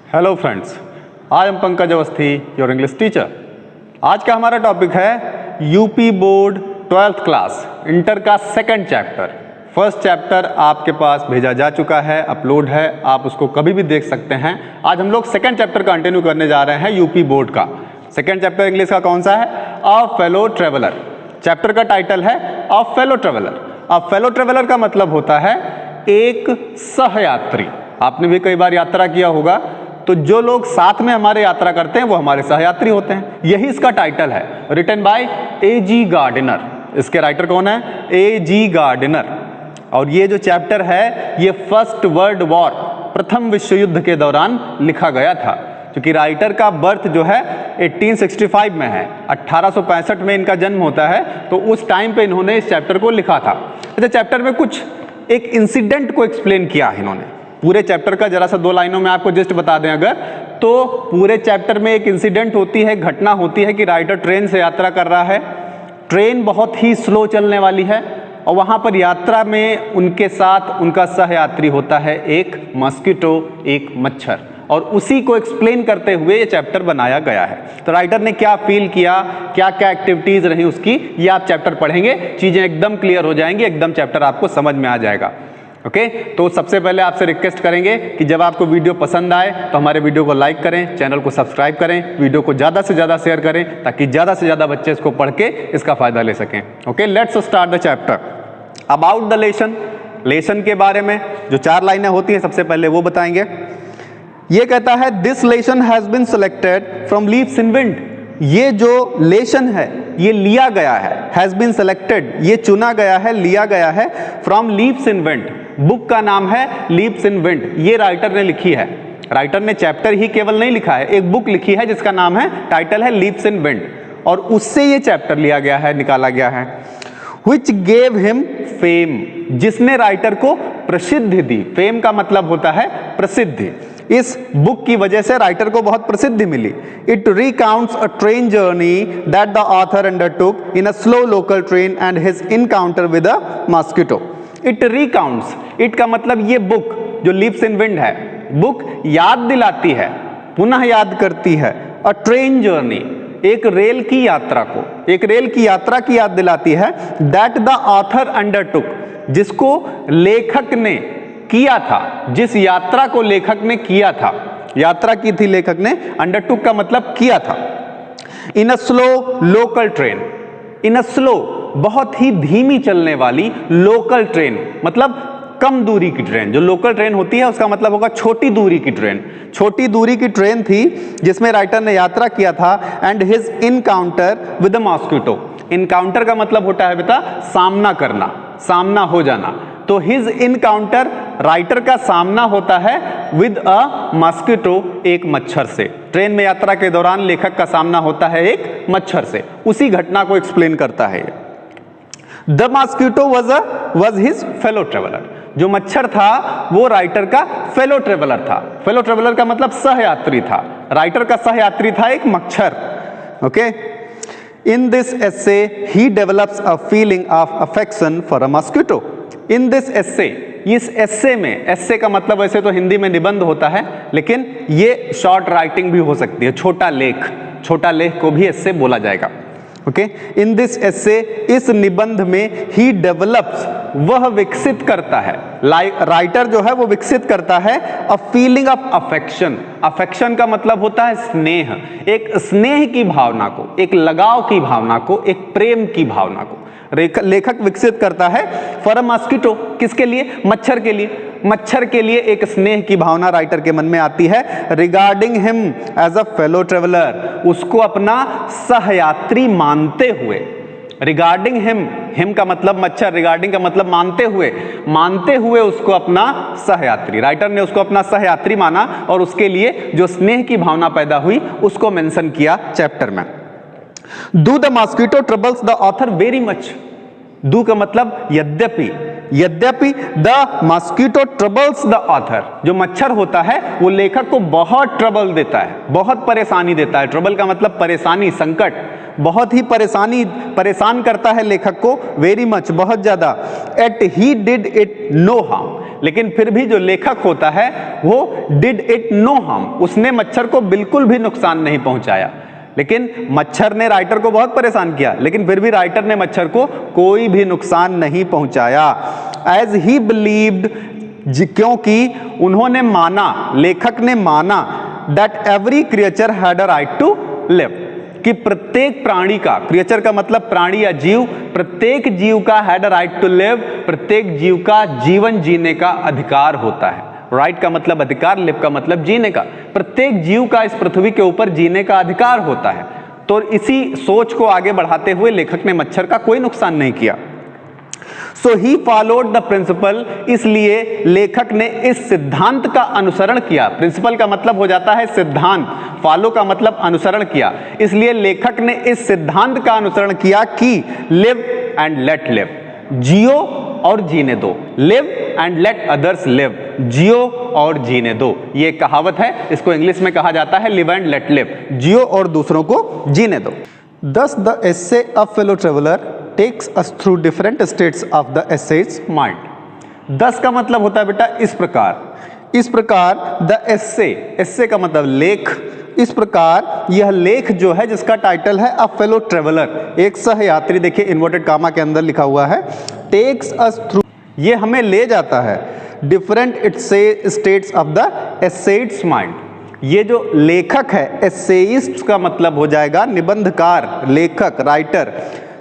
Hello friends, आज हम Pankaj Awasthi your English teacher. आज का हमारा टॉपिक है UP board 12th class inter का सेकंड चैप्टर। फर्स्ट चैप्टर आपके पास भेजा जा चुका है, अपलोड है, आप उसको कभी भी देख सकते हैं। आज हम लोग सेकंड चैप्टर कंटिन्यू करने जा रहे हैं यूपी बोर्ड का। सेकंड चैप्टर इंग्लिश का कौन सा है? अ फेलो ट्रेवलर। चैप्टर का टाइटल है अ फेलो ट्रेवलर। अ फेलो ट्रेवलर का मतलब होता है एक सहयात्री। आपने भी कई बार यात्रा किया होगा, तो जो लोग साथ में हमारे यात्रा करते हैं वो हमारे सहयात्री होते हैं। यही इसका टाइटल है, रिटन बाय A.G. गार्डिनर। इसके राइटर कौन है? A.G. गार्डिनर। और ये जो चैप्टर है ये फर्स्ट वर्ल्ड वॉर, प्रथम विश्व युद्ध के दौरान लिखा गया था। क्योंकि राइटर का बर्थ जो है 1865 में है, 1865 में इनका जन्म होता है, तो उस टाइम पे इन्होंने इस चैप्टर को लिखा था। अच्छा, चैप्टर में कुछ एक इंसिडेंट को एक्सप्लेन किया है इन्होंने। पूरे चैप्टर का जरा सा 2 लाइनों में आपको जस्ट बता दें अगर, तो पूरे चैप्टर में एक इंसिडेंट होती है, घटना होती है कि राइटर ट्रेन से यात्रा कर रहा है। ट्रेन बहुत ही स्लो चलने वाली है और वहाँ पर यात्रा में उनके साथ उनका सहयात्री होता है एक मस्कीटो, एक मच्छर। और उसी को एक्सप्लेन करते हुए ये चैप्टर बनाया गया है। तो राइटर ने क्या फील किया, क्या क्या एक्टिविटीज रही उसकी, ये आप चैप्टर पढ़ेंगे, चीजें एकदम क्लियर हो जाएंगी, एकदम चैप्टर आपको समझ में आ जाएगा। ओके, तो सबसे पहले आपसे रिक्वेस्ट करेंगे कि जब आपको वीडियो पसंद आए तो हमारे वीडियो को लाइक करें, चैनल को सब्सक्राइब करें, वीडियो को ज़्यादा से ज़्यादा शेयर करें ताकि ज़्यादा से ज़्यादा बच्चे इसको पढ़ के इसका फायदा ले सकें। Okay, let's start the chapter. About the lesson, lesson के बारे में जो 4 लाइनें होती हैं सबसे पहले वो बताएंगे। ये कहता है this lesson has been selected from leaves in wind. ये जो लेसन है ये लिया गया है, हैज़ बीन सेलेक्टेड, ये चुना गया है, लिया गया है from leaves in wind. Book का नाम है लीव्स इन विंड, ये राइटर ने लिखी है। राइटर ने चैप्टर ही केवल नहीं लिखा है, एक बुक लिखी है जिसका नाम है, टाइटल है लीव्स इन विंड, और उससे ये चैप्टर लिया गया है, निकाला गया है। Which gave him fame, जिसने राइटर को प्रसिद्धि दी। फेम का मतलब होता है प्रसिद्धि। इस बुक की वजह से राइटर को बहुत प्रसिद्धि मिली। It recounts a train journey that the author undertook in a slow local train and his encounter with a mosquito. It recounts, it का मतलब ये बुक जो लीव्स इन विंड है, बुक याद दिलाती है, पुनः याद करती है अ ट्रेन जर्नी, एक रेल की यात्रा को, एक रेल की यात्रा की याद दिलाती है, दैट द ऑथर अंडरटुक, जिसको लेखक ने किया था, जिस यात्रा को लेखक ने किया था, यात्रा की थी लेखक ने, अंडरटुक का मतलब किया था। In a slow local train, in a slow बहुत ही धीमी चलने वाली लोकल ट्रेन, मतलब कम दूरी की ट्रेन। जो लोकल ट्रेन होती है उसका मतलब होगा छोटी दूरी की ट्रेन। छोटी दूरी की ट्रेन थी जिसमें राइटर ने यात्रा किया था। And his encounter with a mosquito, encounter का मतलब होता है बेटा सामना करना, सामना हो जाना। तो हिज इनकाउंटर, राइटर का सामना होता है विद अ मॉस्किटो, एक मच्छर से। ट्रेन में यात्रा के दौरान लेखक का सामना होता है एक मच्छर से, उसी घटना को एक्सप्लेन करता है। The mosquito was his fellow traveler, जो मच्छर था वो राइटर का फेलो ट्रेवलर था। फेलो ट्रेवलर का मतलब सहयात्री था, राइटर का सहयात्री था एक मच्छर। Okay, in this essay he develops a feeling of affection for a mosquito. In this एसे, इस एसे में, एसे का मतलब वैसे तो हिंदी में निबंध होता है, लेकिन ये शॉर्ट राइटिंग भी हो सकती है, छोटा लेख, छोटा लेख को भी एसे बोला जाएगा। ओके, इन दिस एसे, इस निबंध में ही डेवलप्स, वह विकसित करता है, राइटर जो है वो विकसित करता है a feeling of affection. Affection का मतलब होता है स्नेह, एक स्नेह की भावना को, एक लगाव की भावना को, एक प्रेम की भावना को लेखक विकसित करता है फॉर अ मॉस्किटो, किसके लिए? मच्छर के लिए। मच्छर के लिए एक स्नेह की भावना राइटर के मन में आती है। Regarding him as a fellow traveller, उसको अपना सहयात्री मानते हुए। रिगार्डिंग हिम, हिम का मतलब मच्छर, रिगार्डिंग का मतलब मानते हुए, मानते हुए उसको अपना सहयात्री, राइटर ने उसको अपना सहयात्री माना और उसके लिए जो स्नेह की भावना पैदा हुई उसको मेंशन किया चैप्टर में। Do the mosquito troubles the author very much. Do का मतलब यद्यपि, यद्यपि the mosquito troubles the author, जो मच्छर होता है वो लेखक को बहुत ट्रबल देता है, बहुत परेशानी देता है। ट्रबल का मतलब परेशानी, संकट, बहुत ही परेशान करता है लेखक को, वेरी मच, बहुत ज्यादा। Yet he did it no harm, लेकिन फिर भी जो लेखक होता है वो डिड इट नो हार्म, उसने मच्छर को बिल्कुल भी नुकसान नहीं पहुंचाया। लेकिन मच्छर ने राइटर को बहुत परेशान किया, लेकिन फिर भी राइटर ने मच्छर को कोई भी नुकसान नहीं पहुंचाया। एज ही बिलीव्ड, क्योंकि उन्होंने माना, लेखक ने माना, that every creature had a right to live, कि प्रत्येक प्राणी का, क्रिएचर का मतलब प्राणी या जीव, प्रत्येक जीव का had a right to live, प्रत्येक जीव का जीवन जीने का अधिकार होता है। राइट का मतलब अधिकार, लिव का मतलब जीने का। प्रत्येक जीव का इस पृथ्वी के ऊपर जीने का अधिकार होता है। तो इसी सोच को आगे बढ़ाते हुए लेखक ने मच्छर का कोई नुकसान नहीं किया। सो ही फॉलोड द प्रिंसिपल, इसलिए लेखक ने इस सिद्धांत का अनुसरण किया। प्रिंसिपल का मतलब हो जाता है सिद्धांत, फॉलो का मतलब अनुसरण किया। इसलिए लेखक ने इस सिद्धांत का अनुसरण किया कि लिव एंड लेट लिव, जियो और जीने दो। Live and let others live, जियो और जीने दो। ये कहावत है, इसको इंग्लिश में कहा जाता है लिव एंड लेट लिव, जियो और दूसरों को जीने दो। Thus the essay of fellow traveler takes us through different states of the essay's mind. Thus का मतलब होता है बेटा इस प्रकार the essay का मतलब लेख, इस प्रकार यह लेख जो है जिसका टाइटल है अ फेलो ट्रेवलर, एक सहयात्री, देखिए इन्वर्टेड कामा के अंदर लिखा हुआ है, टेक्स अस थ्रू, ये हमें ले जाता है different states of the assets mind. ये जो लेखक है, एसेइस्ट का मतलब हो जाएगा निबंधकार, लेखक, राइटर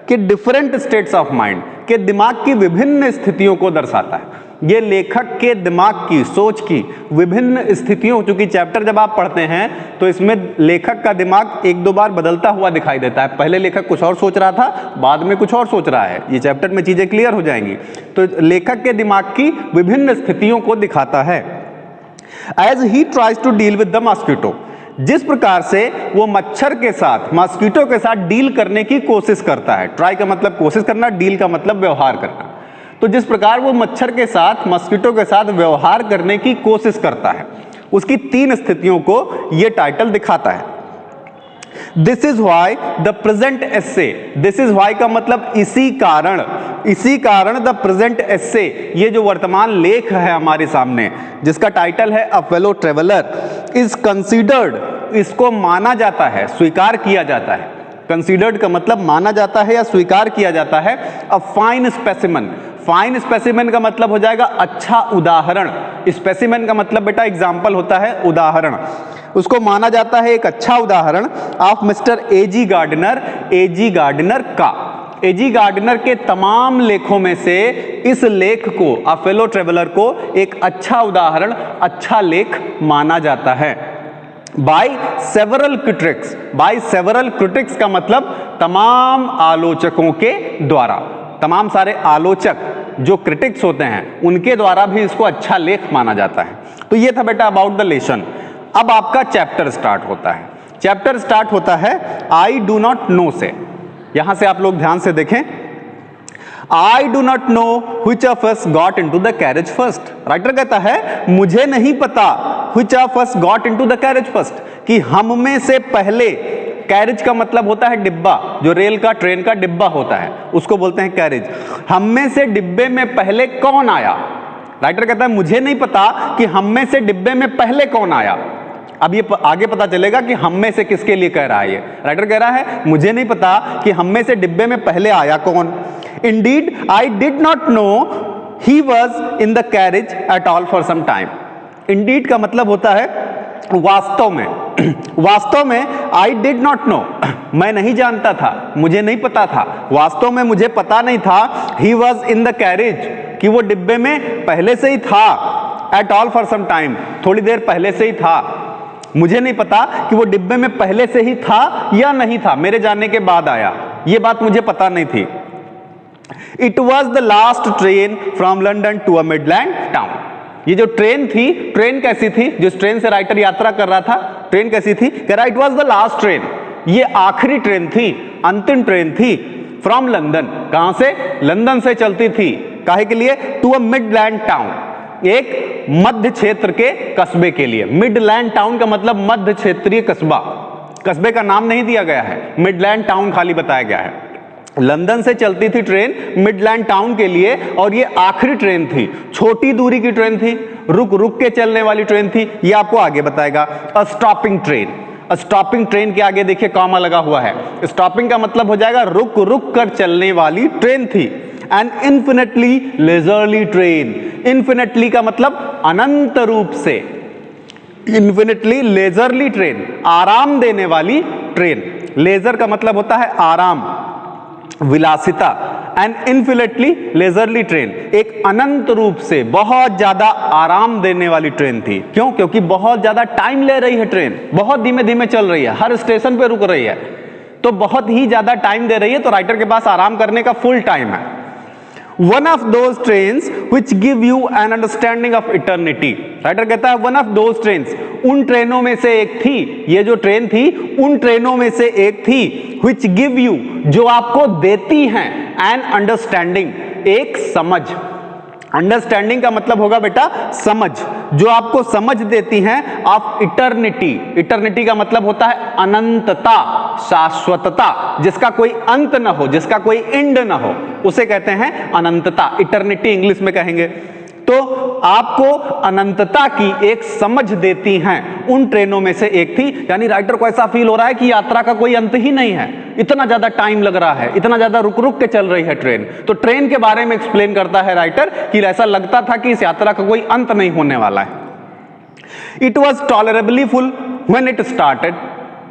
के डिफरेंट स्टेट्स ऑफ माइंड, के दिमाग की विभिन्न स्थितियों को दर्शाता है। ये लेखक के दिमाग की, सोच की विभिन्न स्थितियों, चूंकि चैप्टर जब आप पढ़ते हैं तो इसमें लेखक का दिमाग एक दो बार बदलता हुआ दिखाई देता है। पहले लेखक कुछ और सोच रहा था, बाद में कुछ और सोच रहा है। ये चैप्टर में चीजें क्लियर हो जाएंगी। तो लेखक के दिमाग की विभिन्न स्थितियों को दिखाता है। As he tries to deal with the mosquito, जिस प्रकार से वो मच्छर के साथ, मॉस्किटो के साथ डील करने की कोशिश करता है। ट्राई का मतलब कोशिश करना, डील का मतलब व्यवहार करना। तो जिस प्रकार वो मच्छर के साथ, मॉस्किटो के साथ व्यवहार करने की कोशिश करता है, उसकी 3 स्थितियों को ये टाइटल दिखाता है। This is why the present essay, this is why का मतलब इसी कारण, इसी कारण द प्रेजेंट एस्से, ये जो वर्तमान लेख है हमारे सामने जिसका टाइटल है अ फेलो ट्रेवलर, इज कंसीडर्ड, इसको माना जाता है, स्वीकार किया जाता है। कंसीडर्ड का मतलब माना जाता है या स्वीकार किया जाता है। A fine specimen, fine specimen का मतलब हो जाएगा अच्छा उदाहरण। स्पेसिमेन का मतलब बेटा एग्जाम्पल होता है, उदाहरण। उसको माना जाता है एक अच्छा उदाहरण of mister A G Gardiner, A G Gardiner का। एजी गार्डनर के तमाम लेखों में से इस लेख को, अ फेलो ट्रेवलर को, एक अच्छा उदाहरण, अच्छा लेख माना जाता है। By several critics, by several critics का मतलब तमाम आलोचकों के द्वारा, तमाम सारे आलोचक जो क्रिटिक्स होते हैं उनके द्वारा भी इसको अच्छा लेख माना जाता है। तो ये था बेटा अबाउट द लेसन। अब आपका चैप्टर स्टार्ट होता है। चैप्टर स्टार्ट होता है आई डू नॉट नो से। यहां से आप लोग ध्यान से देखें, I do not know which of us got into the carriage first. Writer कहता है मुझे नहीं पता which of us got into the carriage first, कि हम में से पहले, कैरेज का मतलब होता है डिब्बा, जो रेल का, ट्रेन का डिब्बा होता है उसको बोलते हैं कैरेज। हम में से डिब्बे में पहले कौन आया? राइटर कहता है मुझे नहीं पता कि हम में से डिब्बे में पहले कौन आया। अब ये आगे पता चलेगा कि हम में से किसके लिए कह रहा है ये। राइटर कह रहा है मुझे नहीं पता कि हम में से डिब्बे में पहले आया कौन। Indeed I did not know he was in the carriage at all for some time. Indeed का मतलब होता है वास्तव में, वास्तव में आई डिड नॉट नो, मैं नहीं जानता था, मुझे नहीं पता था, वास्तव में मुझे पता नहीं था। He was in the carriage, कि वो डिब्बे में पहले से ही था। At all for some time, थोड़ी देर पहले से ही था। मुझे नहीं पता कि वो डिब्बे में पहले से ही था या नहीं था, मेरे जाने के बाद आया, ये बात मुझे पता नहीं थी। It was the last train from London to a Midland town. ये जो ट्रेन थी, ट्रेन कैसी थी? जिस ट्रेन से राइटर यात्रा कर रहा था, ट्रेन कैसी थी? कह रहा it was the last train, ये आखिरी ट्रेन थी, अंतिम ट्रेन थी। फ्रॉम लंदन, कहां से? लंदन से चलती थी। काहे के लिए? टू अ मिडलैंड टाउन, एक मध्य क्षेत्र के कस्बे के लिए। मिडलैंड टाउन का मतलब मध्य क्षेत्रीय कस्बा, कस्बे का नाम नहीं दिया गया है, मिडलैंड टाउन खाली बताया गया है। लंदन से चलती थी ट्रेन मिडलैंड टाउन के लिए, और ये आखिरी ट्रेन थी, छोटी दूरी की ट्रेन थी, रुक रुक के चलने वाली ट्रेन थी। ये आपको आगे बताएगा। अ स्टॉपिंग ट्रेन, अ स्टॉपिंग ट्रेन के आगे देखिए कॉमा लगा हुआ है। स्टॉपिंग का मतलब हो जाएगा रुक रुक कर चलने वाली ट्रेन थी। An infinitely leisurely train, infinitely का मतलब अनंत रूप से, इन्फिनिटली लेजरली ट्रेन, आराम देने वाली ट्रेन। लेजर का मतलब होता है आराम, विलासिता। एंड इन्फिनिटली लेजरली ट्रेन, एक अनंत रूप से बहुत ज्यादा आराम देने वाली ट्रेन थी। क्यों? क्योंकि बहुत ज्यादा टाइम ले रही है ट्रेन, बहुत धीमे धीमे चल रही है, हर स्टेशन पे रुक रही है, तो बहुत ही ज्यादा टाइम दे रही है, तो राइटर के पास आराम करने का फुल टाइम है। One of those trains which give you an understanding of eternity, writer कहता है one of those trains, उन ट्रेनों में से एक थी, ये जो ट्रेन थी उन ट्रेनों में से एक थी, which give you, जो आपको देती हैं, an understanding, एक समझ। अंडरस्टैंडिंग का मतलब होगा बेटा समझ, जो आपको समझ देती हैं ऑफ इटर्निटी। इटर्निटी का मतलब होता है अनंतता, शाश्वतता, जिसका कोई अंत ना हो, जिसका कोई एंड ना हो, उसे कहते हैं अनंतता। इटर्निटी इंग्लिश में कहेंगे। तो आपको अनंतता की एक समझ देती हैं, उन ट्रेनों में से एक थी। यानी राइटर को ऐसा फील हो रहा है कि यात्रा का कोई अंत ही नहीं है, इतना ज्यादा टाइम लग रहा है, इतना ज्यादा रुक रुक के चल रही है ट्रेन। तो ट्रेन के बारे में एक्सप्लेन करता है राइटर कि ऐसा लगता था कि इस यात्रा का कोई अंत नहीं होने वाला है। It was tolerably full when it started,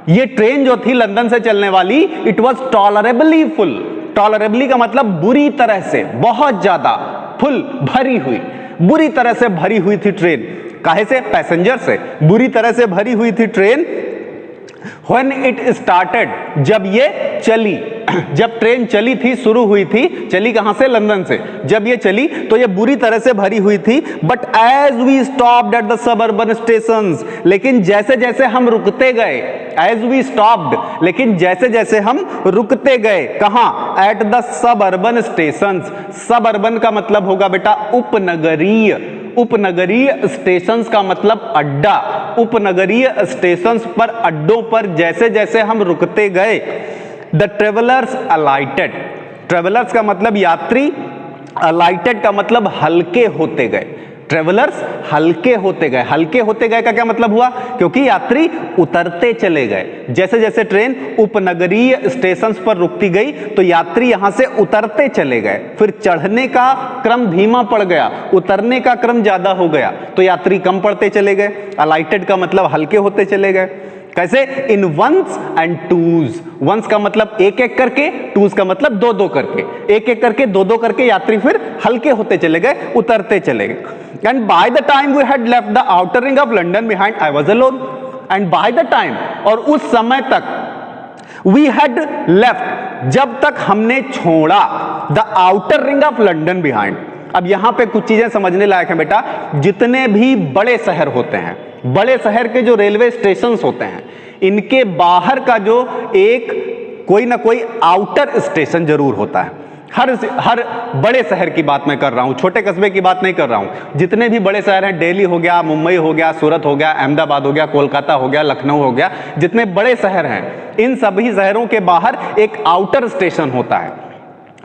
ये ट्रेन जो थी लंदन से चलने वाली, it was tolerably full. Tolerably का मतलब बुरी तरह से, बहुत ज्यादा, फुल भरी हुई, बुरी तरह से भरी हुई थी ट्रेन। काहे से? पैसेंजर से बुरी तरह से भरी हुई थी ट्रेन। When it started, जब ये चली, जब ट्रेन चली थी, शुरू हुई थी, चली कहां से? लंदन से। जब ये चली तो ये बुरी तरह से भरी हुई थी। But as we stopped at the suburban stations, लेकिन जैसे जैसे हम रुकते गए, एज वी स्टॉप्ड, लेकिन जैसे जैसे हम रुकते गए, कहां? Eight the suburban stations. Suburban का मतलब होगा बेटा उपनगरीय, उपनगरीय स्टेशंस का मतलब अड्डा। उपनगरीय स्टेशंस पर, अड्डों पर जैसे जैसे हम रुकते गए, द ट्रेवलर्स अलाइटेड, ट्रेवलर्स का मतलब यात्री, अलाइटेड का मतलब हल्के होते गए। ट्रेवलर्स हल्के होते गए। हल्के होते गए का क्या मतलब हुआ? क्योंकि यात्री उतरते चले गए। जैसे जैसे ट्रेन उपनगरीय स्टेशंस पर रुकती गई तो यात्री यहां से उतरते चले गए। फिर चढ़ने का क्रम धीमा पड़ गया, उतरने का क्रम ज्यादा हो गया, तो यात्री कम पड़ते चले गए। अलाइटेड का मतलब हल्के होते चले गए। कैसे? इन वंस एंड टूज। वंस का मतलब एक एक करके, टूज का मतलब दो दो करके, एक एक करके, दो दो करके यात्री फिर हल्के होते चले गए, उतरते चले गए। And by the time we had left the outer ring of London behind, I was alone. And by the time, और उस समय तक, वी हैड लेफ्ट, जब तक हमने छोड़ा, the outer ring of London behind. अब यहां पे कुछ चीजें समझने लायक है बेटा। जितने भी बड़े शहर होते हैं, बड़े शहर के जो रेलवे स्टेशंस होते हैं, इनके बाहर का जो एक कोई ना कोई आउटर स्टेशन जरूर होता है। हर बड़े शहर की बात मैं कर रहा हूं, छोटे कस्बे की बात नहीं कर रहा हूं। जितने भी बड़े शहर हैं, दिल्ली हो गया, मुंबई हो गया, सूरत हो गया, अहमदाबाद हो गया, कोलकाता हो गया, लखनऊ हो गया, जितने बड़े शहर हैं, इन सभी शहरों के बाहर एक आउटर स्टेशन होता है।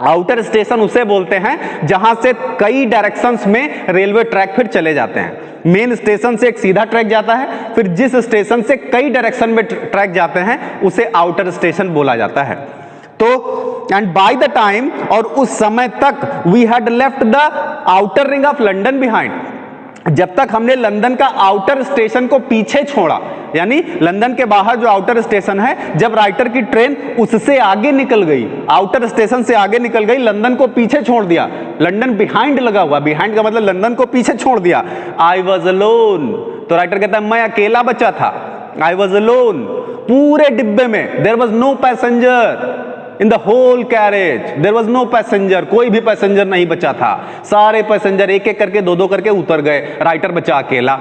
आउटर स्टेशन उसे बोलते हैं जहां से कई डायरेक्शंस में रेलवे ट्रैक फिर चले जाते हैं। मेन स्टेशन से एक सीधा ट्रैक जाता है, फिर जिस स्टेशन से कई डायरेक्शन में ट्रैक जाते हैं उसे आउटर स्टेशन बोला जाता है। तो एंड बाय द टाइम, और उस समय तक, we had left the outer ring of London behind, जब तक हमने लंदन का आउटर स्टेशन को पीछे छोड़ा, यानी लंदन के बाहर जो आउटर स्टेशन है, जब राइटर की ट्रेन उससे आगे निकल गई, आउटर स्टेशन से आगे निकल गई, लंदन को पीछे छोड़ दिया, लंदन बिहाइंड लगा हुआ, बिहाइंड का मतलब लंदन को पीछे छोड़ दिया। आई वॉज अलोन, तो राइटर कहता है मैं अकेला बचा था। आई वॉज अलोन, पूरे डिब्बे में there was no passenger in the whole carriage, there was no passenger, कोई भी पैसेंजर नहीं बचा था। सारे पैसेंजर एक एक करके, दो दो करके उतर गए, राइटर बचा अकेला।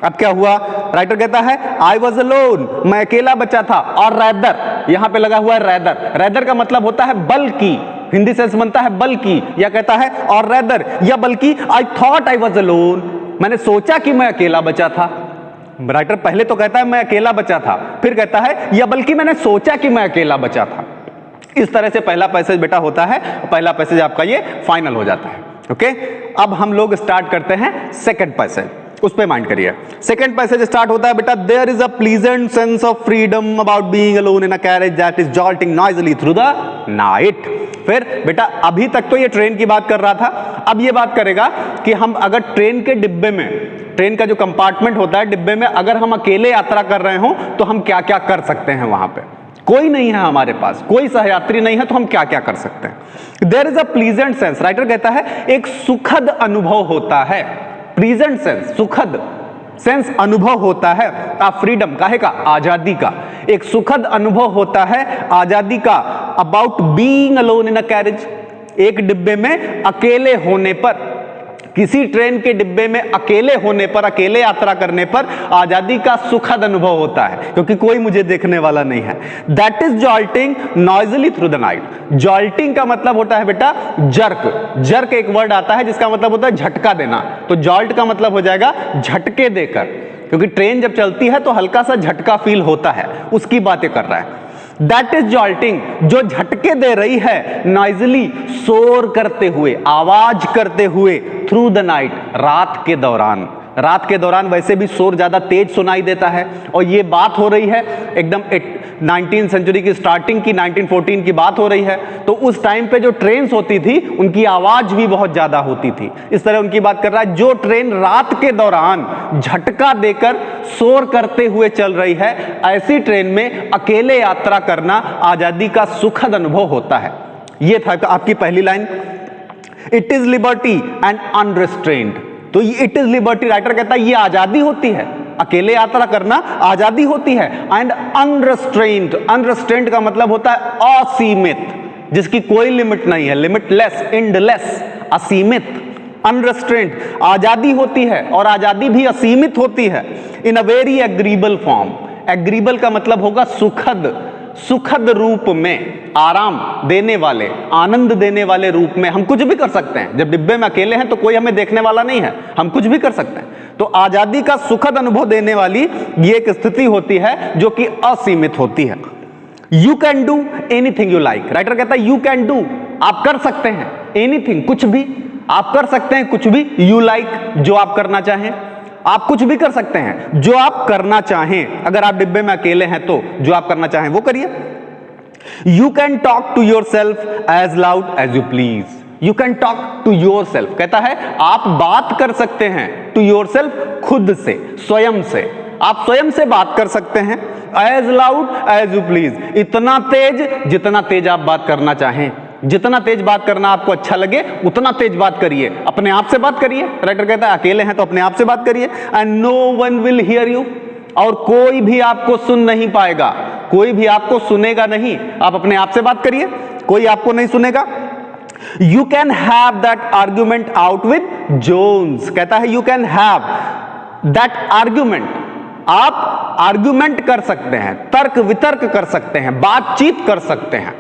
अब क्या हुआ? राइटर कहता है आई वॉज अलोन, मैं अकेला बचा था। और रैदर, यहां पे लगा हुआ है रैदर। रैदर का मतलब होता है बल्कि, हिंदी सेंस बनता है बल्कि, या कहता है और रैदर या बल्कि, I thought I was alone, मैंने सोचा कि मैं अकेला बचा था। राइटर पहले तो कहता है मैं अकेला बचा था, फिर कहता है या बल्कि मैंने सोचा कि मैं अकेला बचा था। इस तरह से पहला पैसेज बेटा होता है, पहला पैसेज आपका ये फाइनल हो जाता है। ओके, अब हम लोग स्टार्ट करते हैं सेकंड पैसेज, उस पे माइंड करिए। सेकंड पैसेज स्टार्ट होता है बेटा, there is a pleasant sense of freedom about being alone in a carriage that is jolting noisily through the night. फिर बेटा अभी तक तो ये ट्रेन की बात कर रहा था, अब ये बात करेगा कि हम अगर ट्रेन के डिब्बे में, ट्रेन का जो कंपार्टमेंट होता है डिब्बे में, अगर हम अकेले यात्रा कर रहे हो तो हम क्या क्या कर सकते हैं। वहां पे कोई नहीं है हमारे पास, कोई सहयात्री नहीं है, तो हम क्या क्या कर सकते हैं। There is a pleasant sense, writer कहता है एक सुखद अनुभव होता है। प्लीजेंट सेंस, सुखद सेंस, अनुभव होता है फ्रीडम, काहे का, आजादी का। एक सुखद अनुभव होता है आजादी का, about being alone in a carriage, एक डिब्बे में अकेले होने पर, किसी ट्रेन के डिब्बे में अकेले होने पर, अकेले यात्रा करने पर आजादी का सुखद अनुभव होता है, क्योंकि कोई मुझे देखने वाला नहीं है। That is jolting noisily through the night. Jolting का मतलब होता है बेटा जर्क, जर्क एक वर्ड आता है जिसका मतलब होता है झटका देना, तो जॉल्ट का मतलब हो जाएगा झटके देकर, क्योंकि ट्रेन जब चलती है तो हल्का सा झटका फील होता है, उसकी बातें कर रहा है। दैट इज जॉल्टिंग, जो झटके दे रही है, नॉइजली, शोर करते हुए, आवाज करते हुए, थ्रू द नाइट, रात के दौरान। रात के दौरान वैसे भी शोर ज्यादा तेज सुनाई देता है, और ये बात हो रही है एकदम 19वीं सेंचुरी की स्टार्टिंग की, 1914 की बात हो रही है, तो उस टाइम पे जो ट्रेन्स होती थी उनकी आवाज भी बहुत ज्यादा होती थी। इस तरह उनकी बात कर रहा है, जो ट्रेन रात के दौरान झटका देकर शोर करते हुए चल रही है, ऐसी ट्रेन में अकेले यात्रा करना आजादी का सुखद अनुभव होता है। ये था आपकी पहली line. It is liberty and unrestrained, तो इट इज लिबर्टी, राइटर कहता है ये आजादी होती है, अकेले यात्रा करना आजादी होती है। एंड अनरिस्ट्रेन्ड, अनरिस्ट्रेन्ड का मतलब होता है असीमित, जिसकी कोई लिमिट नहीं है, लिमिटलेस, एंडलेस, असीमित। अनरिस्ट्रेन्ड आजादी होती है, और आजादी भी असीमित होती है। In a very agreeable form, agreeable का मतलब होगा सुखद, सुखद रूप में, आराम देने वाले, आनंद देने वाले रूप में। हम कुछ भी कर सकते हैं, जब डिब्बे में अकेले हैं तो कोई हमें देखने वाला नहीं है, हम कुछ भी कर सकते हैं। तो आजादी का सुखद अनुभव देने वाली ये एक स्थिति होती है जो कि असीमित होती है। You can do anything you like, writer कहता है यू कैन डू, आप कर सकते हैं, एनीथिंग, कुछ भी आप कर सकते हैं, कुछ भी, यू लाइक, जो आप करना चाहें, आप कुछ भी कर सकते हैं जो आप करना चाहें। अगर आप डिब्बे में अकेले हैं तो जो आप करना चाहें वो करिए। You can talk to yourself as loud as you please, you can talk to yourself, कहता है आप बात कर सकते हैं, टू योर सेल्फ, खुद से, स्वयं से, आप स्वयं से बात कर सकते हैं। As loud as you please, इतना तेज जितना तेज आप बात करना चाहें, जितना तेज बात करना आपको अच्छा लगे उतना तेज बात करिए, अपने आप से बात करिए। राइटर कहता है अकेले हैं तो अपने आप से बात करिए। And no one will hear you, और कोई भी आपको सुन नहीं पाएगा, कोई भी आपको सुनेगा नहीं, आप अपने आप से बात करिए, कोई आपको नहीं सुनेगा। You can have that argument out with Jones, कहता है you can have that argument, आप आर्ग्यूमेंट कर सकते हैं, तर्क वितर्क कर सकते हैं, बातचीत कर सकते हैं,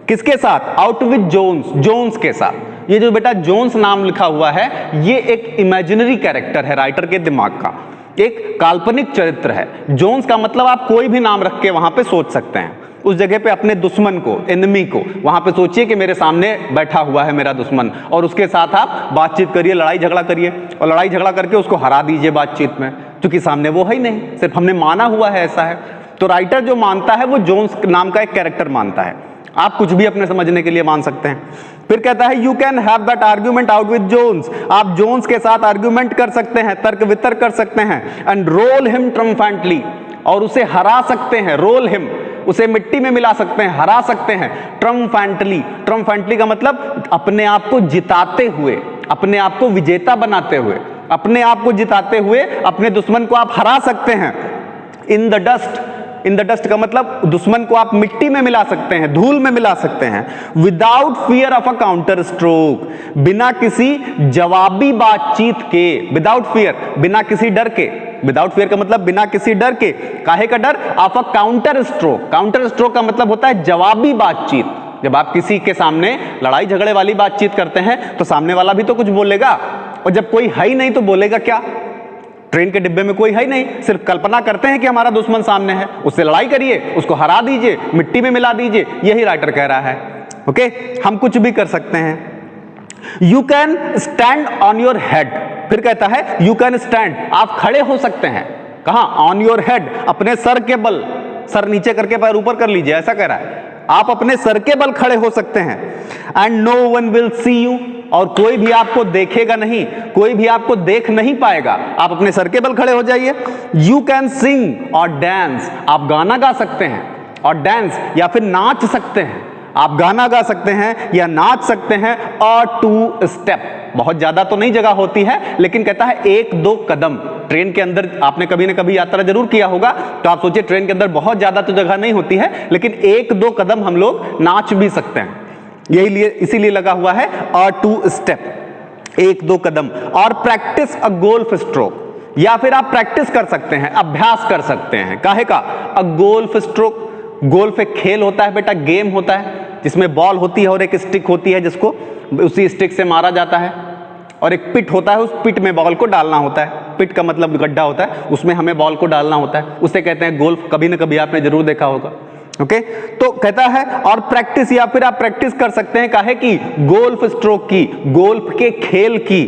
किसके साथ, आउट विद जोन्स, जोन्स के साथ। ये जो बेटा जोन्स नाम लिखा हुआ है, ये एक इमेजिनरी कैरेक्टर है राइटर के दिमाग का, एक काल्पनिक चरित्र है। जोन्स का मतलब आप कोई भी नाम रख के वहां पे सोच सकते हैं, उस जगह पे अपने दुश्मन को, एनिमी को वहां पे सोचिए कि मेरे सामने बैठा हुआ है मेरा दुश्मन, और उसके साथ आप बातचीत करिए, लड़ाई झगड़ा करिए, और लड़ाई झगड़ा करके उसको हरा दीजिए बातचीत में, क्योंकि सामने वो है ही नहीं, सिर्फ हमने माना हुआ है ऐसा है। तो राइटर जो मानता है वो जोन्स नाम का एक कैरेक्टर मानता है, आप कुछ भी अपने समझने के लिए मान सकते हैं। फिर कहता है you can have that argument out with Jones, आप जोन्स के साथ आर्ग्यूमेंट कर सकते हैं, तर्क वितर्क कर सकते हैं। एंड रोल हिम ट्रम्फेंटली, और उसे हरा सकते हैं, रोल हिम, उसे मिट्टी में मिला सकते हैं, हरा सकते हैं। ट्रम्फेंटली, ट्रम्फेंटली का मतलब अपने आप को जिताते हुए, अपने आप को विजेता बनाते हुए, अपने आप को जिताते हुए अपने दुश्मन को आप हरा सकते हैं। In the dust, in the dust का मतलब दुश्मन को आप मिट्टी में मिला सकते हैं, धूल में मिला सकते हैं। Without fear of a counter stroke, बिना किसी जवाबी बातचीत के, विदाउट फियर, बिना किसी डर के, विदाउट फियर का मतलब बिना किसी डर के, काहे का डर, of a counter stroke, counter stroke का मतलब होता है जवाबी बातचीत। जब आप किसी के सामने लड़ाई झगड़े वाली बातचीत करते हैं तो सामने वाला भी तो कुछ बोलेगा, और जब कोई है ही नहीं तो बोलेगा क्या, ट्रेन के डिब्बे में कोई है ही नहीं, सिर्फ कल्पना करते हैं कि हमारा दुश्मन सामने है, उससे लड़ाई करिए, उसको हरा दीजिए, मिट्टी में मिला दीजिए, यही राइटर कह रहा है। ओके, हम कुछ भी कर सकते हैं। You can stand on your head, फिर कहता है यू कैन स्टैंड, आप खड़े हो सकते हैं। कहां? ऑन योर हेड, अपने सर के बल, सर नीचे करके पैर ऊपर कर लीजिए, ऐसा कह रहा है, आप अपने सर के बल खड़े हो सकते हैं। And no one will see you, और कोई भी आपको देखेगा नहीं, कोई भी आपको देख नहीं पाएगा, आप अपने सर के बल खड़े हो जाइए। यू कैन सिंग और डांस, आप गाना गा सकते हैं और डांस या फिर नाच सकते हैं, आप गाना गा सकते हैं या नाच सकते हैं। और टू स्टेप, बहुत ज्यादा तो नहीं जगह होती है, लेकिन कहता है एक दो कदम। ट्रेन के अंदर आपने कभी ना कभी यात्रा जरूर किया होगा, तो आप सोचिए ट्रेन के अंदर बहुत ज्यादा तो जगह नहीं होती है, लेकिन एक दो कदम हम लोग नाच भी सकते हैं, यही लिए इसीलिए लगा हुआ है और टू स्टेप, एक दो कदम। और प्रैक्टिस अ गोल्फ स्ट्रोक, या फिर आप प्रैक्टिस कर सकते हैं, अभ्यास कर सकते हैं। काहे का? अ गोल्फ स्ट्रोक, गोल्फ एक खेल होता है बेटा, गेम होता है जिसमें बॉल होती है और एक स्टिक होती है जिसको उसी स्टिक से मारा जाता है, और एक पिट होता है, उस पिट में बॉल को डालना होता है। पिट का मतलब गड्ढा होता है, उसमें हमें बॉल को डालना होता है, उसे कहते हैं गोल्फ। कभी ना कभी आपने जरूर देखा होगा। ओके, तो कहता है और प्रैक्टिस, या फिर आप प्रैक्टिस कर सकते हैं काहे की? गोल्फ स्ट्रोक की, गोल्फ के खेल की।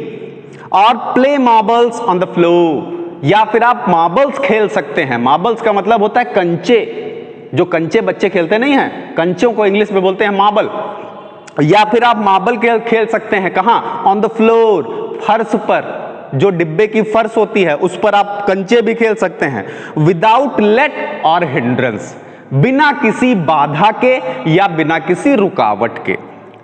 और play marbles on the floor, या फिर आप मार्बल्स खेल सकते हैं। मार्बल्स का मतलब होता है कंचे, जो कंचे बच्चे खेलते नहीं हैं, कंचों को इंग्लिश में बोलते हैं मार्बल। या फिर आप मार्बल खेल सकते हैं कहां? ऑन द फ्लोर, फर्श पर, जो डिब्बे की फर्श होती है उस पर आप कंचे भी खेल सकते हैं। विदाउट लेट और हिंड्रेंस, बिना किसी बाधा के या बिना किसी रुकावट के।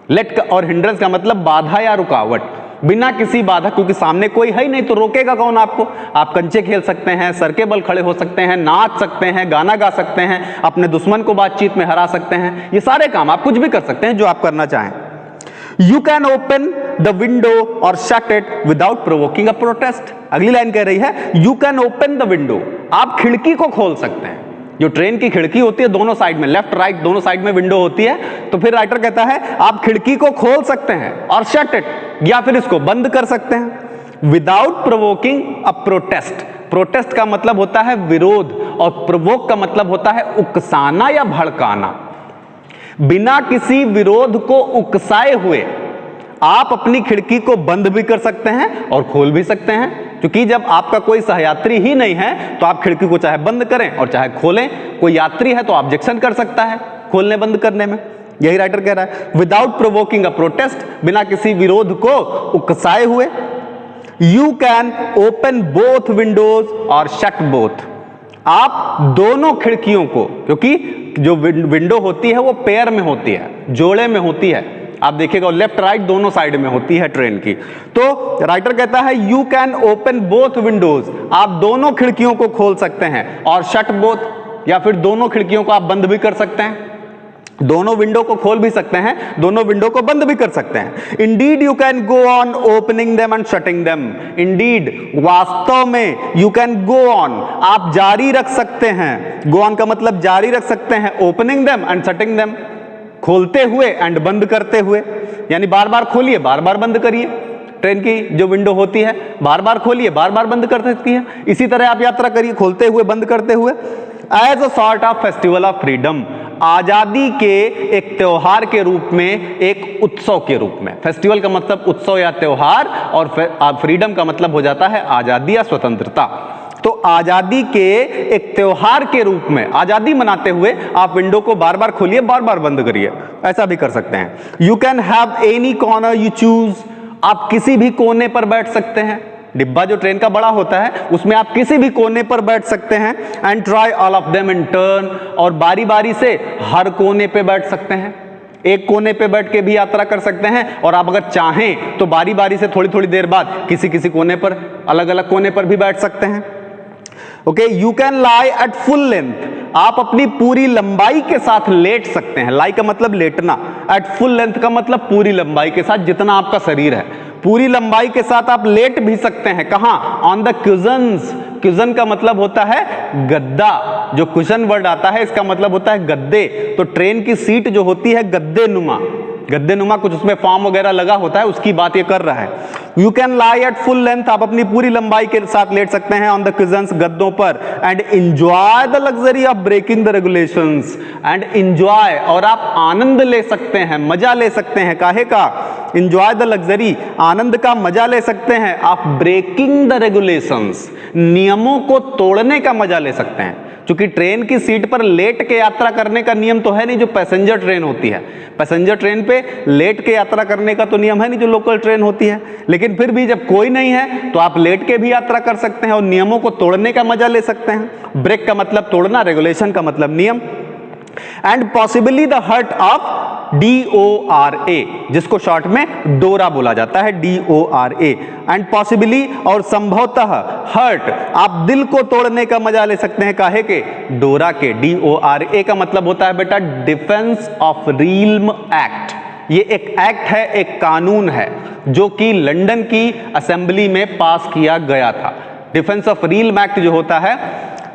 लेट और हिंड्रेंस का मतलब बाधा या रुकावट, बिना किसी बाधा, क्योंकि सामने कोई है ही नहीं तो रोकेगा कौन आपको। आप कंचे खेल सकते हैं, सर के बल खड़े हो सकते हैं, नाच सकते हैं, गाना गा सकते हैं, अपने दुश्मन को बातचीत में हरा सकते हैं। ये सारे काम आप कुछ भी कर सकते हैं जो आप करना चाहें। You can open the window और shut it without provoking a protest. अगली लाइन कह रही है you can open the window, आप खिड़की को खोल सकते हैं। जो ट्रेन की खिड़की होती है दोनों साइड में, लेफ्ट राइट दोनों साइड में विंडो होती है, तो फिर राइटर कहता है आप खिड़की को खोल सकते हैं और शट इट, या फिर इसको बंद कर सकते हैं। Without provoking a protest, protest का मतलब होता है विरोध, और प्रोवोक का मतलब होता है उकसाना या भड़काना। बिना किसी विरोध को उकसाए हुए आप अपनी खिड़की को बंद भी कर सकते हैं और खोल भी सकते हैं, क्योंकि जब आपका कोई सहयात्री ही नहीं है तो आप खिड़की को चाहे बंद करें और चाहे खोलें। कोई यात्री है तो ऑब्जेक्शन कर सकता है खोलने बंद करने में, यही राइटर कह रहा है। विदाउट प्रोवोकिंग अ प्रोटेस्ट, बिना किसी विरोध को उकसाए हुए। You can open both Windows और शट बोथ, आप दोनों खिड़कियों को, क्योंकि जो विंडो होती है वो पेयर में होती है, जोड़े में होती है, आप देखिएगा लेफ्ट राइट दोनों साइड में होती है ट्रेन की। तो राइटर कहता है you can open both Windows, आप दोनों खिड़कियों को खोल सकते हैं, और शट बोथ, या फिर दोनों खिड़कियों को आप बंद भी कर सकते हैं। दोनों विंडो को खोल भी सकते हैं, दोनों विंडो को बंद भी कर सकते हैं। Indeed you can go on opening them and shutting them, indeed वास्तव में, यू कैन गो ऑन आप जारी रख सकते हैं, गो ऑन का मतलब जारी रख सकते हैं, opening them and shutting them खोलते हुए एंड बंद करते हुए, यानी बार बार खोलिए बार बार बंद करिए। ट्रेन की जो विंडो होती है बार बार खोलिए बार बार बंद कर सकती है, इसी तरह आप यात्रा करिए खोलते हुए बंद करते हुए। As a sort of festival of freedom, आजादी के एक त्योहार के रूप में, एक उत्सव के रूप में। फेस्टिवल का मतलब उत्सव या त्योहार, और फ्रीडम का मतलब हो जाता है आजादी या स्वतंत्रता। तो आजादी के एक त्योहार के रूप में आजादी मनाते हुए आप विंडो को बार बार खोलिए बार बार बंद करिए, ऐसा भी कर सकते हैं। You can have any corner you choose, आप किसी भी कोने पर बैठ सकते हैं। डिब्बा जो ट्रेन का बड़ा होता है उसमें आप किसी भी कोने पर बैठ सकते हैं। And try all of them in turn, और बारी बारी से हर कोने पे बैठ सकते हैं। एक कोने पे बैठ के भी यात्रा कर सकते हैं, और आप अगर चाहें तो बारी बारी से थोड़ी थोड़ी देर बाद किसी किसी कोने पर, अलग अलग कोने पर भी बैठ सकते हैं। Okay, you can lie at full length, आप अपनी पूरी लंबाई के साथ लेट सकते हैं। लाई का मतलब लेटना, एट फुल लेंथ का मतलब पूरी लंबाई के साथ, जितना आपका शरीर है पूरी लंबाई के साथ आप लेट भी सकते हैं। कहां? ऑन द क्यूजन्स, क्यूजन का मतलब होता है गद्दा, जो कुशन वर्ड आता है इसका मतलब होता है गद्दे। तो ट्रेन की सीट जो होती है गद्दे नुमा, गद्देनुमा कुछ उसमें फॉर्म वगैरह लगा होता है, उसकी बात ये कर रहा है। You can lie at full length, आप अपनी पूरी लंबाई के साथ लेट सकते हैं ऑन द कुशन्स, गद्दों पर, and enjoy the luxury of breaking the regulations, and enjoy, और आप आनंद ले सकते हैं, मजा ले सकते हैं, काहे का, एंजॉय द लग्जरी, आनंद का मजा ले सकते हैं, ऑफ ब्रेकिंग द रेगुलेशंस, नियमों को तोड़ने का मजा ले सकते हैं। क्योंकि ट्रेन की सीट पर लेट के यात्रा करने का नियम तो है नहीं जो पैसेंजर ट्रेन होती है, पैसेंजर ट्रेन पे लेट के यात्रा करने का तो नियम है नहीं जो लोकल ट्रेन होती है, लेकिन फिर भी जब कोई नहीं है तो आप लेट के भी यात्रा कर सकते हैं और नियमों को तोड़ने का मजा ले सकते हैं। ब्रेक का मतलब तोड़ना, रेगुलेशन का मतलब नियम। And possibly the hurt of DORA, जिसको शॉर्ट में डोरा बोला जाता है, DORA, एंड पॉसिबली, और संभवतः, हर्ट, आप दिल को तोड़ने का मजा ले सकते हैं, काहे के, डोरा के। DORA का मतलब होता है बेटा डिफेंस ऑफ रिल्म एक्ट। ये एक एक्ट है, एक कानून है जो कि लंदन की असेंबली में पास किया गया था। डिफेंस ऑफ रिल्म एक्ट जो होता है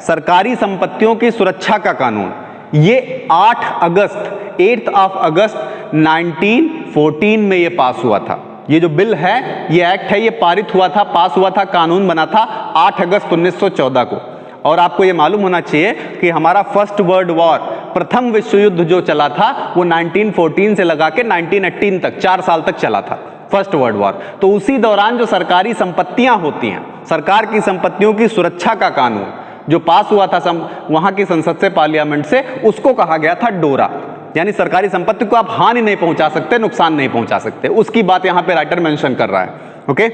सरकारी संपत्तियों की सुरक्षा का कानून, ये 8 अगस्त 1914 में ये पास हुआ था। ये जो बिल है, ये एक्ट है, ये पारित हुआ था, पास हुआ था, कानून बना था 8 अगस्त 1914 को। और आपको ये मालूम होना चाहिए कि हमारा फर्स्ट वर्ल्ड वॉर, प्रथम विश्व युद्ध जो चला था वो 1914 से लगा के 1918 तक, 4 साल तक चला था फर्स्ट वर्ल्ड वॉर। तो उसी दौरान जो सरकारी संपत्तियां होती हैं, सरकार की संपत्तियों की सुरक्षा का कानून जो पास हुआ था वहां की संसद से, पार्लियामेंट से, उसको कहा गया था डोरा। यानी सरकारी संपत्ति को आप हानि नहीं पहुंचा सकते, नुकसान नहीं पहुंचा सकते, उसकी बात यहां पे राइटर मेंशन कर रहा है। ओके,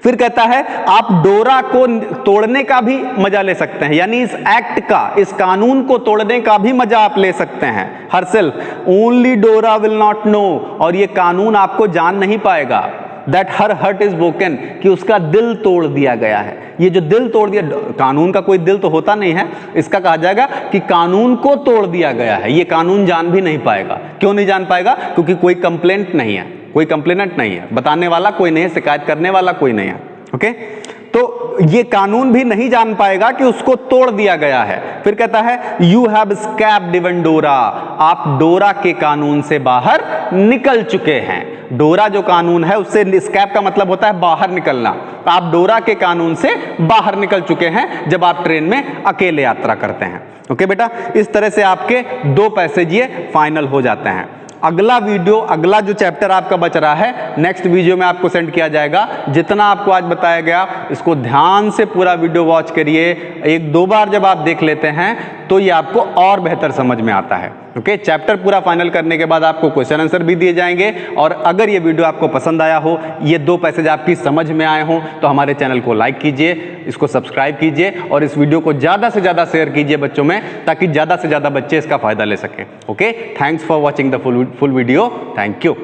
फिर कहता है आप डोरा को तोड़ने का भी मजा ले सकते हैं, यानी इस एक्ट का, इस कानून को तोड़ने का भी मजा आप ले सकते हैं। Herself only Dora will not know, और ये कानून आपको जान नहीं पाएगा, that her heart is broken, कि उसका दिल तोड़ दिया गया है। ये जो दिल तोड़ दिया, कानून का कोई दिल तो होता नहीं है, इसका कहा जाएगा कि कानून को तोड़ दिया गया है। ये कानून जान भी नहीं पाएगा। क्यों नहीं जान पाएगा? क्योंकि कोई कंप्लेंट नहीं है, कोई कंप्लेनेंट नहीं है, बताने वाला कोई नहीं है, शिकायत करने वाला कोई नहीं है। ओके, तो ये कानून भी नहीं जान पाएगा कि उसको तोड़ दिया गया है। फिर कहता है यू हैव स्कैप्ड इवन डोरा, आप डोरा के कानून से बाहर निकल चुके हैं। डोरा जो कानून है उससे, स्कैप का मतलब होता है बाहर निकलना, तो आप डोरा के कानून से बाहर निकल चुके हैं जब आप ट्रेन में अकेले यात्रा करते हैं। ओके बेटा, इस तरह से आपके 2 पैसेज ये फाइनल हो जाते हैं। अगला वीडियो, अगला जो चैप्टर आपका बच रहा है, नेक्स्ट वीडियो में आपको सेंड किया जाएगा। जितना आपको आज बताया गया, इसको ध्यान से पूरा वीडियो वॉच करिए। 1-2 बार जब आप देख लेते हैं तो ये आपको और बेहतर समझ में आता है। ओके, चैप्टर पूरा फाइनल करने के बाद आपको क्वेश्चन आंसर भी दिए जाएंगे। और अगर ये वीडियो आपको पसंद आया हो, ये 2 पैसेज आपकी समझ में आए हो, तो हमारे चैनल को लाइक कीजिए, इसको सब्सक्राइब कीजिए और इस वीडियो को ज़्यादा से ज़्यादा शेयर कीजिए बच्चों में, ताकि ज़्यादा से ज़्यादा बच्चे इसका फायदा ले सकें। Okay, thanks for watching the full video. Thank you.